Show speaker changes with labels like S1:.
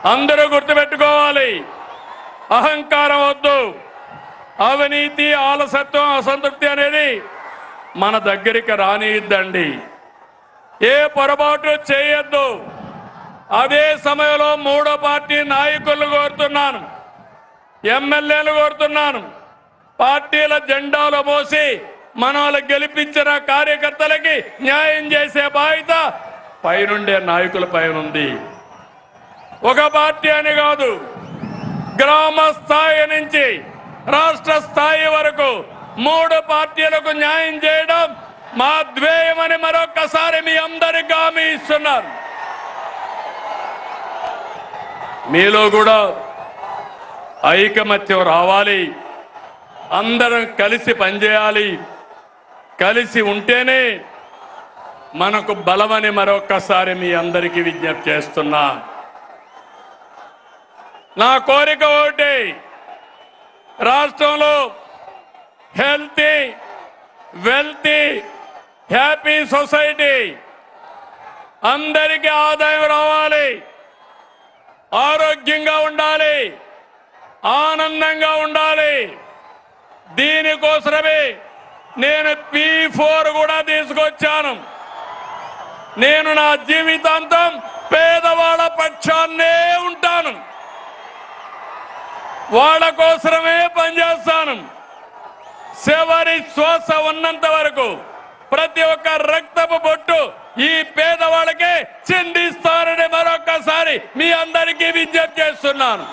S1: అందరూ గుర్తుపెట్టుకోవాలి. అహంకారం వద్దు, అవినీతి, ఆలసత్వం, అసంతృప్తి అనేది మన దగ్గరికి రానిద్దండి. ఏ పొరపాటు చేయొద్దు. అదే సమయంలో మూడో పార్టీ నాయకులు కోరుతున్నాను, ఎమ్మెల్యేలు కోరుతున్నాను, పార్టీల జెండాలు మోసి మనల్ని గెలిపించిన కార్యకర్తలకి న్యాయం చేసే బాధ్యత పైనుండే నాయకుల పైన ఉంది. ఒక పార్టీ అని కాదు, గ్రామ స్థాయి నుంచి రాష్ట్ర స్థాయి వరకు మూడు పార్టీలకు న్యాయం చేయడం మా ధ్యేయమని మరొక్కసారి మీ అందరికీ హామీ ఇస్తున్నాను. మీలో కూడా ఐకమత్యం రావాలి, అందరం కలిసి పనిచేయాలి. కలిసి ఉంటేనే మనకు బలమని మరొక్కసారి మీ అందరికీ విజ్ఞప్తి చేస్తున్నా. నా కోరిక ఒకటి, రాష్ట్రంలో హెల్తీ, వెల్తీ, హ్యాపీ సొసైటీ, అందరికీ ఆదాయం రావాలి, ఆరోగ్యంగా ఉండాలి, ఆనందంగా ఉండాలి. దీనికోసమే నేను P4 కూడా తీసుకొచ్చాను. నేను నా జీవితాంతం పేదవాళ్ళ పక్షాన్నే ఉంటాను, వాళ్ళ కోసమే పనిచేస్తాను. చివరి శ్వాస ఉన్నంత వరకు ప్రతి ఒక్క రక్తపు బొట్టు ఈ పేదవాళ్ళకే చిందిస్తారని మరొక్కసారి మీ అందరికీ విజ్ఞప్తి చేస్తున్నాను.